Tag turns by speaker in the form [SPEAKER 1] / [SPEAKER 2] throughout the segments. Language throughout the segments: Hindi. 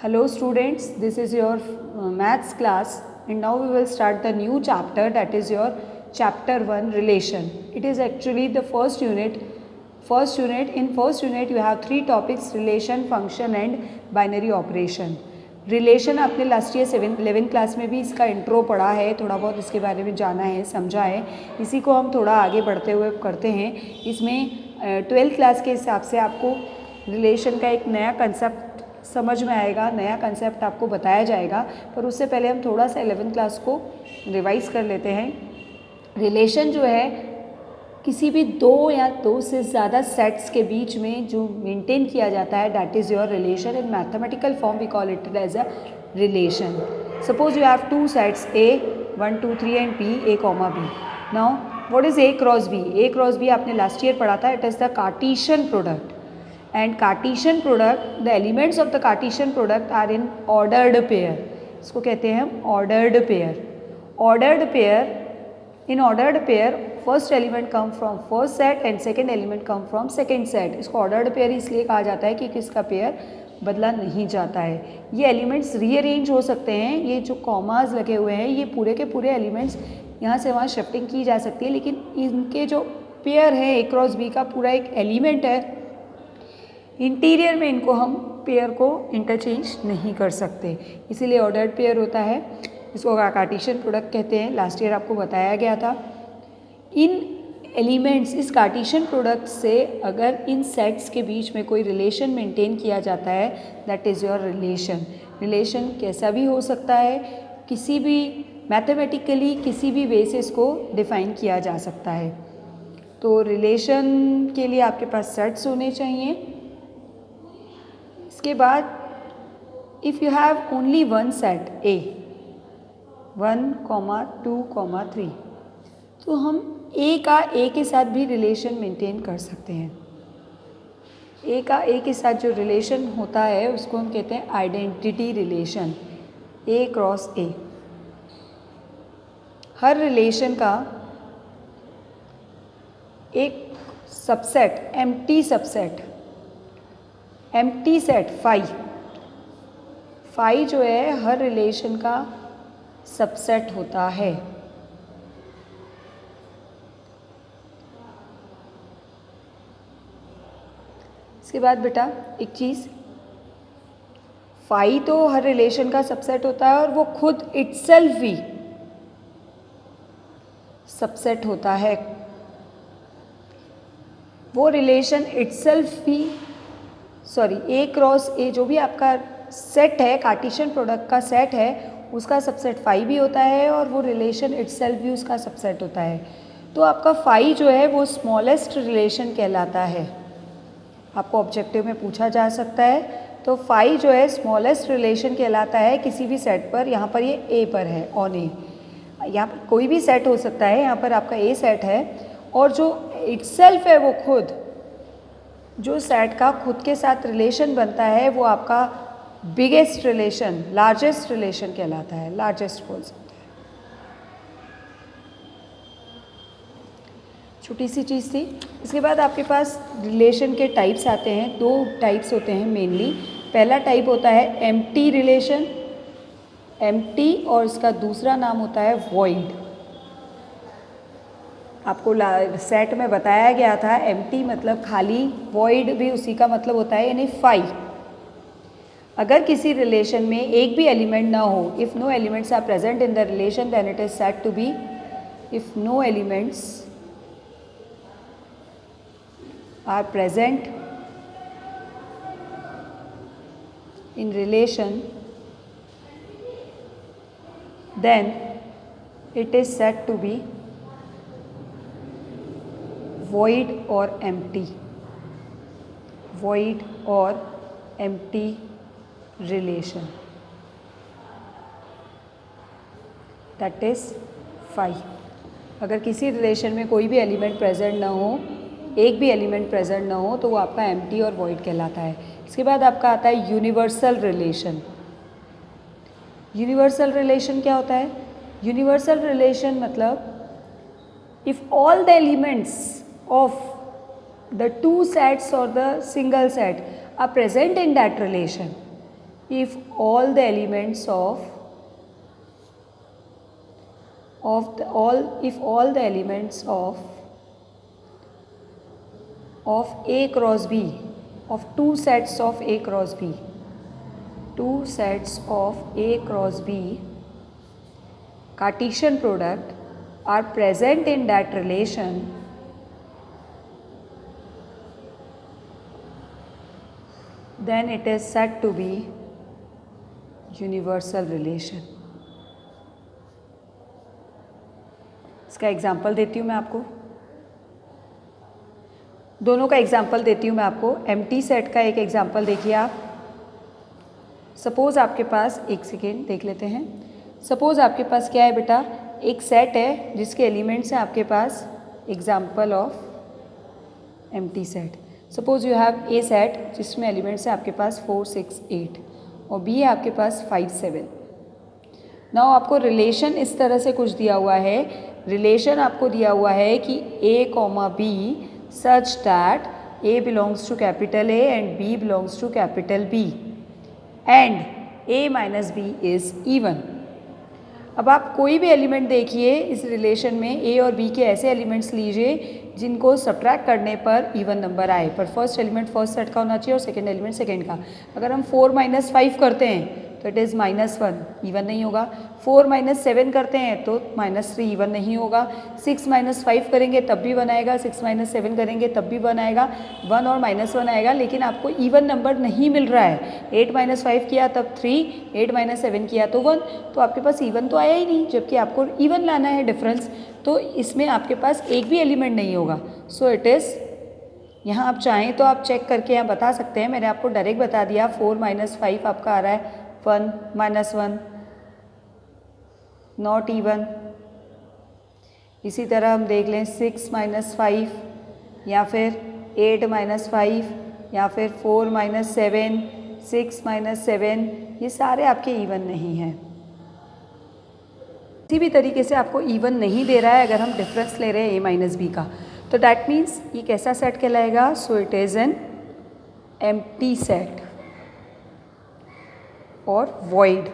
[SPEAKER 1] Hello students, this is your maths class and now we will start the new chapter, that is your chapter 1 relation. It is actually the first unit. In first unit you have 3 topics: relation, function and binary operation. Relation आपने लास्ट ईयर 11th क्लास में भी इसका इंट्रो पढ़ा है, थोड़ा बहुत इसके बारे में जाना है, समझा है. इसी को हम थोड़ा आगे बढ़ते हुए करते हैं. इसमें 12th क्लास के हिसाब से आपको रिलेशन का एक नया कंसेप्ट समझ में आएगा, नया कंसेप्ट आपको बताया जाएगा. पर उससे पहले हम थोड़ा सा 11th क्लास को रिवाइज़ कर लेते हैं. रिलेशन जो है किसी भी दो या दो से ज़्यादा सेट्स के बीच में जो मेंटेन किया जाता है, that is your relation. In mathematical form we call it as a relation. Suppose you have two sets A 1 2 3 and B A, B. Now what is A cross B? A cross B आपने लास्ट ईयर पढ़ा था. It is the Cartesian product. And Cartesian product, the elements of the Cartesian product are in ordered pair. इसको कहते हैं हम ordered pair. Ordered pair, in ordered pair, first element come from first set and second element come from second set. इसको ordered pair इसलिए कहा जाता है क्योंकि इसका pair बदला नहीं जाता है. ये elements rearrange हो सकते हैं. ये जो कॉमाज लगे हुए हैं ये पूरे के पूरे elements यहाँ से वहाँ शिफ्टिंग की जा सकती है, लेकिन इनके जो पेयर है A क्रॉस B का पूरा एक एलिमेंट है, इंटीरियर में इनको हम पेयर को इंटरचेंज नहीं कर सकते, इसीलिए ऑर्डर्ड पेयर होता है. इसको कार्टेशियन प्रोडक्ट कहते हैं. लास्ट ईयर आपको बताया गया था. इन एलिमेंट्स, इस कार्टेशियन प्रोडक्ट से अगर इन सेट्स के बीच में कोई रिलेशन मेंटेन किया जाता है, that is your relation. Relation कैसा भी हो सकता है, किसी भी मैथमेटिकली किसी भी वे से इसको डिफाइन किया जा सकता है. तो रिलेशन के लिए आपके पास सेट्स होने चाहिए. इसके बाद if you have only one set A 1, 2, 3, तो हम A का A के साथ भी रिलेशन मेंटेन कर सकते हैं. A का A के साथ जो रिलेशन होता है उसको हम कहते हैं identity relation. A cross A. हर रिलेशन का एक subset, empty subset, empty set phi जो है हर रिलेशन का सबसेट होता है. इसके बाद बेटा एक चीज़, फाई तो हर रिलेशन का सबसेट होता है और वो खुद इटसेल्फ भी सबसेट होता है. वो रिलेशन इटसेल्फ भी A क्रॉस A जो भी आपका सेट है, कार्टेशियन प्रोडक्ट का सेट है, उसका सबसेट फाई भी होता है और वो रिलेशन इटसेल्फ भी उसका सबसेट होता है. तो आपका फाई जो है वो स्मॉलेस्ट रिलेशन कहलाता है. आपको ऑब्जेक्टिव में पूछा जा सकता है. तो फाई जो है स्मॉलेस्ट रिलेशन कहलाता है किसी भी सेट पर. यहाँ पर ये A पर है, ऑन A. यहाँ पर कोई भी सेट हो सकता है. यहाँ पर आपका A सेट है और जो इटसेल्फ है वो खुद, जो सेट का खुद के साथ रिलेशन बनता है वो आपका बिगेस्ट रिलेशन, लार्जेस्ट रिलेशन कहलाता है. लार्जेस्ट बोल सकते हैं. छोटी सी चीज़ थी. इसके बाद आपके पास रिलेशन के टाइप्स आते हैं. 2 टाइप्स होते हैं मेनली. पहला टाइप होता है एम्प्टी रिलेशन, एम्प्टी, और इसका दूसरा नाम होता है वॉइड. आपको सेट में बताया गया था एम्प्टी मतलब खाली, वॉइड भी उसी का मतलब होता है, यानी फाई. अगर किसी रिलेशन में एक भी एलिमेंट ना हो, if no elements are present in the relation then it is said to be, if no elements are present in relation then it is said to be void or empty. Void or empty relation, that is phi. अगर किसी रिलेशन में कोई भी एलिमेंट प्रेजेंट ना हो, एक भी एलिमेंट प्रेजेंट ना हो, तो वो आपका एम्प्टी और वॉइड कहलाता है. इसके बाद आपका आता है यूनिवर्सल रिलेशन. यूनिवर्सल रिलेशन क्या होता है? यूनिवर्सल रिलेशन मतलब if all the elements of the two sets or the single set are present in that relation, if all the elements of the elements of A cross B, of two sets of A cross B, two sets of A cross B Cartesian product are present in that relation, then it is said to be universal relation. इसका एग्जाम्पल देती हूँ मैं आपको, दोनों का एग्जाम्पल देती हूँ मैं आपको। एम्प्टी सेट का एक एग्जाम्पल देखिए आप। सपोज़ आपके पास, एक सेकेंड देख लेते हैं। सपोज़ आपके पास क्या है बेटा, एक सेट है जिसके एलिमेंट्स हैं आपके पास, example of empty set. Suppose you have a set जिसमें एलिमेंट्स हैं आपके पास 4, 6, 8 और बी है आपके पास 5, 7। नाउ आपको रिलेशन इस तरह से कुछ दिया हुआ है, रिलेशन आपको दिया हुआ है कि A comma B such that A belongs to capital A and B belongs to capital B and A minus B is even। अब आप कोई भी एलिमेंट देखिए इस रिलेशन में, A और B के ऐसे एलिमेंट्स लीजिए जिनको सब्ट्रैक्ट करने पर इवन नंबर आए, पर फर्स्ट एलिमेंट फर्स्ट सेट का होना चाहिए और सेकंड एलिमेंट सेकंड का। अगर हम 4 - 5 करते हैं तो इट इज़ -1, इवन नहीं होगा। 4 - 7 करते हैं तो -3, इवन नहीं होगा। 6 - 5 करेंगे तब भी 1 आएगा, 6 - 7 करेंगे तब भी 1 आएगा, 1 और -1 आएगा, लेकिन आपको इवन नंबर नहीं मिल रहा है। 8 - 5 किया तब 3, 8 - 7 किया तो 1, तो आपके पास इवन तो आया ही नहीं, जबकि आपको इवन लाना है डिफरेंस, तो इसमें आपके पास एक भी एलिमेंट नहीं होगा। सो इट इज़, यहाँ आप चाहें तो आप चेक करके यहाँ बता सकते हैं, मैंने आपको डायरेक्ट बता दिया। 4 - 5 आपका आ रहा है 1, -1, नॉट इवन। इसी तरह हम देख लें 6 - 5 या फिर 8 - 5 या फिर 4 - 7, 6 - 7, ये सारे आपके इवन नहीं हैं। किसी भी तरीके से आपको इवन नहीं दे रहा है अगर हम डिफरेंस ले रहे हैं A माइनस बी का, तो डैट मीन्स ये कैसा सेट कहलाएगा। सो it is an empty set और void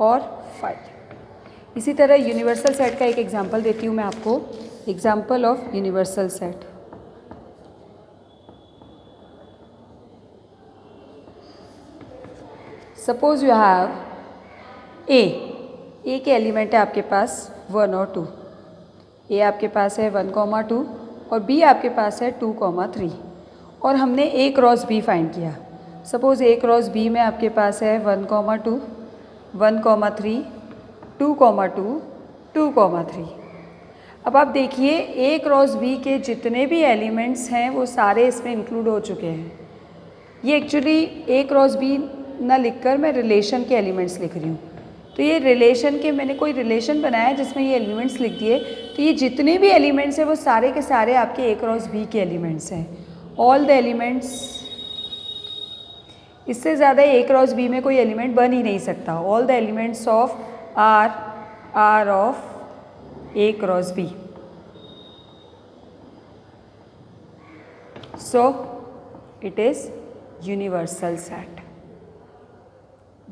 [SPEAKER 1] और फाइल। इसी तरह यूनिवर्सल सेट का एक एग्जांपल देती हूँ मैं आपको, example of universal set. Suppose you have ए के एलिमेंट है आपके पास 1 और 2। ए आपके पास है 1, 2 और बी आपके पास है 2, 3 और हमने ए क्रॉस बी फाइंड किया। सपोज़ ए क्रॉस बी में आपके पास है 1, 2, 1, 3, 2, 2, 2, 3। अब आप देखिए ए क्रॉस बी के जितने भी एलिमेंट्स हैं वो सारे इसमें इंक्लूड हो चुके हैं। ये एक्चुअली ए क्रॉस बी ना लिखकर मैं रिलेशन के एलिमेंट्स लिख रही हूँ, तो ये रिलेशन के मैंने कोई रिलेशन बनाया जिसमें ये एलिमेंट्स लिख दिए, तो ये जितने भी एलिमेंट्स हैं वो सारे के सारे आपके ए क्रॉस बी के एलिमेंट्स हैं। ऑल द एलिमेंट्स, इससे ज़्यादा ए क्रॉस बी में कोई एलिमेंट बन ही नहीं सकता। All the elements of R of A cross B. So it is universal set,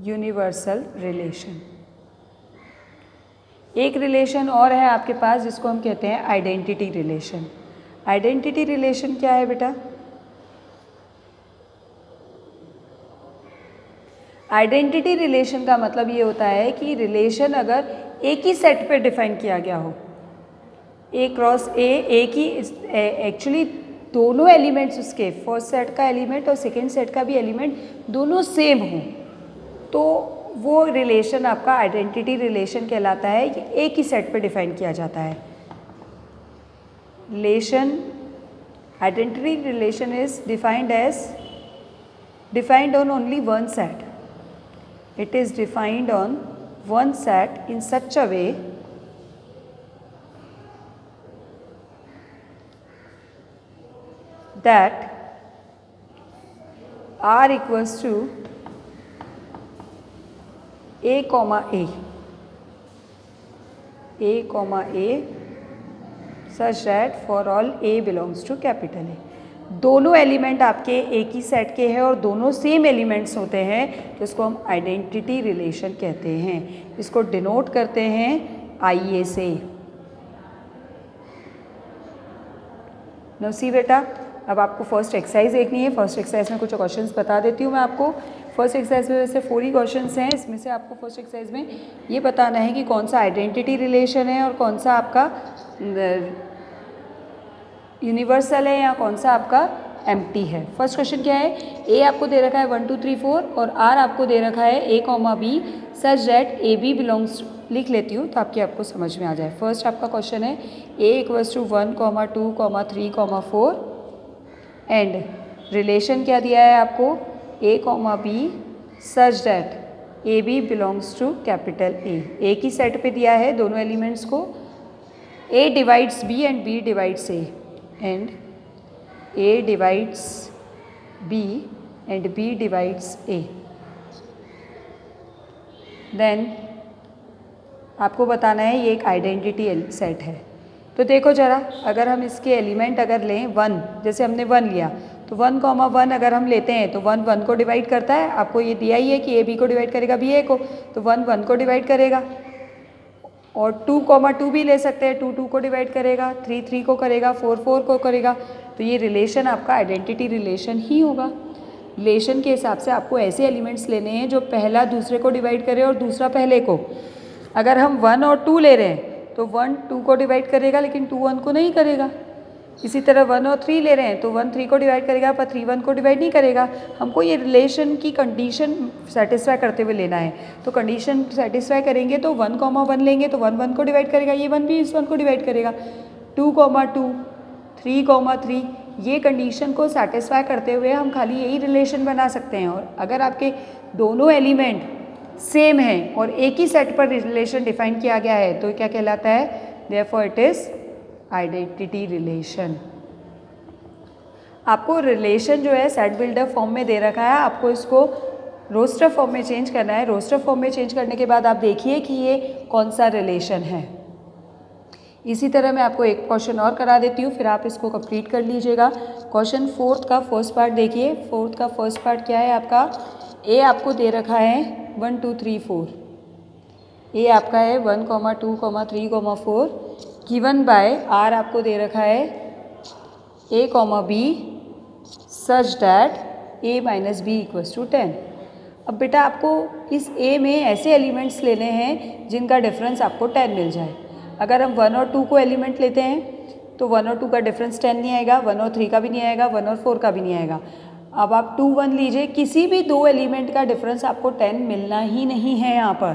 [SPEAKER 1] universal relation. एक रिलेशन और है आपके पास जिसको हम कहते हैं आइडेंटिटी रिलेशन। आइडेंटिटी रिलेशन क्या है बेटा? आइडेंटिटी रिलेशन का मतलब ये होता है कि रिलेशन अगर एक ही सेट पे डिफाइन किया गया हो, ए क्रॉस ए की एक्चुअली दोनों एलिमेंट्स उसके फर्स्ट सेट का एलिमेंट और सेकेंड सेट का भी एलिमेंट दोनों सेम हों, तो वो रिलेशन आपका आइडेंटिटी रिलेशन कहलाता है। कि एक ही सेट पे डिफाइन किया जाता है। Relation, identity relation is defined on only one set. It is defined on one set in such a way that R equals to A comma A such that for all A belongs to capital A। दोनों एलिमेंट आपके एक ही सेट के हैं और दोनों सेम एलिमेंट्स होते हैं तो इसको हम आइडेंटिटी रिलेशन कहते हैं। इसको डिनोट करते हैं IA से। नो सी बेटा, अब आपको फर्स्ट एक्सरसाइज देखनी है। फर्स्ट एक्सरसाइज में कुछ क्वेश्चंस बता देती हूँ मैं आपको। फर्स्ट एक्सरसाइज में वैसे 4 ही क्वेश्चंस हैं, इसमें से आपको फर्स्ट एक्सरसाइज में ये बताना है कि कौन सा आइडेंटिटी रिलेशन है और कौन सा आपका यूनिवर्सल है या कौन सा आपका एम्प्टी है। फर्स्ट क्वेश्चन क्या है, ए आपको दे रखा है 1 2 3 4 और आर आपको दे रखा है A, B such that AB belongs, लिख लेती हूँ ताकि आपको समझ में आ जाए। फर्स्ट आपका क्वेश्चन है A = 1, 2, 3, 4 एंड रिलेशन क्या दिया है आपको A, B such that AB belongs to capital A। एक ही सेट पे दिया है दोनों एलिमेंट्स को। A divides B and B divides A and A divides B and B divides A। Then आपको बताना है ये एक आइडेंटिटी सेट है। तो देखो ज़रा, अगर हम इसके एलिमेंट अगर लें 1, जैसे हमने 1 लिया तो 1, 1 अगर हम लेते हैं तो 1 1 को डिवाइड करता है। आपको ये दिया ही है कि A B को डिवाइड करेगा, B A को, तो 1 1 को डिवाइड करेगा। और 2, 2 भी ले सकते हैं, 2 2 को डिवाइड करेगा, 3 3 को करेगा, 4 4 को करेगा। तो ये रिलेशन आपका आइडेंटिटी रिलेशन ही होगा। रिलेशन के हिसाब से आपको ऐसे एलिमेंट्स लेने हैं जो पहला दूसरे को डिवाइड करे और दूसरा पहले को। अगर हम 1 और 2 ले रहे हैं तो 1 2 को डिवाइड करेगा लेकिन 2 1 को नहीं करेगा। इसी तरह 1 और 3 ले रहे हैं तो 1 3 को डिवाइड करेगा पर 3 1 को डिवाइड नहीं करेगा। हमको ये रिलेशन की कंडीशन सेटिस्फाई करते हुए लेना है। तो कंडीशन सेटिस्फाई करेंगे तो 1, 1 लेंगे तो 1 1 को डिवाइड करेगा, ये 1 भी इस 1 को डिवाइड करेगा। 2, 2, 3, 3 ये कंडीशन को सेटिस्फाई करते हुए हम खाली यही रिलेशन बना सकते हैं। और अगर आपके दोनों एलिमेंट सेम हैं और एक ही सेट पर रिलेशन डिफाइन किया गया है तो क्या कहलाता है, therefore it is identity relation. आपको रिलेशन जो है सेट बिल्डर फॉर्म में दे रखा है, आपको इसको रोस्टर फॉर्म में चेंज करना है। रोस्टर फॉर्म में चेंज करने के बाद आप देखिए कि ये कौन सा रिलेशन है। इसी तरह मैं आपको एक क्वेश्चन और करा देती हूँ, फिर आप इसको कंप्लीट कर लीजिएगा। क्वेश्चन 4 का फर्स्ट पार्ट देखिए। 4 का फर्स्ट पार्ट क्या है आपका, ए आपको दे रखा है 1 2 3 4। ए आपका है 1, 2, 3, 4 गिवन बाय आर आपको दे रखा है A, B such that A - B = 10। अब बेटा आपको इस A में ऐसे एलिमेंट्स लेने हैं जिनका डिफरेंस आपको 10 मिल जाए। अगर हम 1 और 2 को एलिमेंट लेते हैं तो 1 और 2 का डिफरेंस 10 नहीं आएगा, 1 और 3 का भी नहीं आएगा, 1 और 4 का भी नहीं आएगा। अब आप 2 1 लीजिए, किसी भी 2 एलिमेंट का डिफरेंस आपको 10 मिलना ही नहीं है यहाँ पर।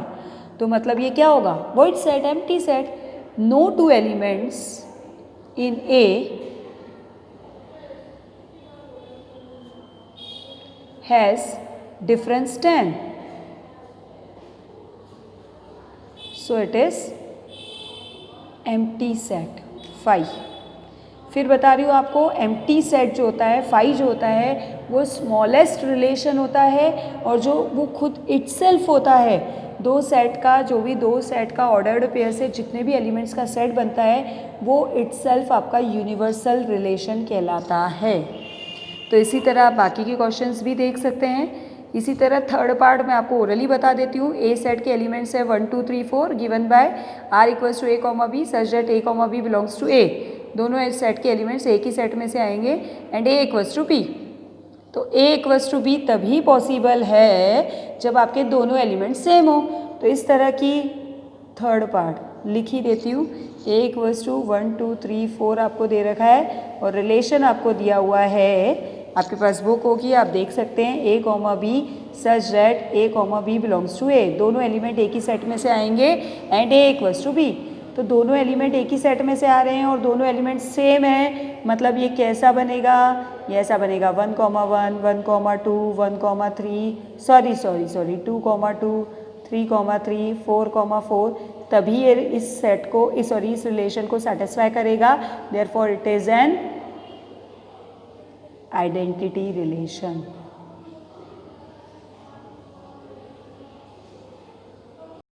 [SPEAKER 1] तो मतलब ये क्या होगा, void set, empty set. No 2 elements in A has difference 10. So it is empty set phi। फिर बता रही हूँ आपको, एम्प्टी सेट जो होता है, फाई जो होता है, वो स्मॉलेस्ट रिलेशन होता है और जो वो खुद इटसेल्फ होता है। दो सेट का ऑर्डर्ड पेयर से जितने भी एलिमेंट्स का सेट बनता है वो इटसेल्फ आपका यूनिवर्सल रिलेशन कहलाता है। तो इसी तरह आप बाकी के क्वेश्चंस भी देख सकते हैं। इसी तरह थर्ड पार्ट मैं आपको ओरली बता देती हूँ। ए सेट के एलिमेंट्स है 1 2 3 4 given by R = A, B such that A, B belongs to A। दोनों इस सेट के एलिमेंट्स एक ही सेट में से आएंगे एंड A = B। तो A = B तभी पॉसिबल है जब आपके दोनों एलिमेंट सेम हो। तो इस तरह की थर्ड पार्ट लिख ही देती हूँ। A = 1 2 3 4 आपको दे रखा है और रिलेशन आपको दिया हुआ है, आपके पास बुक होगी, आप देख सकते हैं। A, B such that A, B belongs to A। दोनों एलिमेंट एक ही सेट में से आएंगे एंड A = B। तो दोनों एलिमेंट एक ही सेट में से आ रहे हैं और दोनों एलिमेंट सेम हैं, मतलब ये कैसा बनेगा, ये ऐसा बनेगा 1, 1, 1, 2, 1, 3 सॉरी 2, 2, 3, 3, 4, 4 तभी ये इस सेट को इस रिलेशन को सेटिस्फाई करेगा। Therefore it is an identity relation.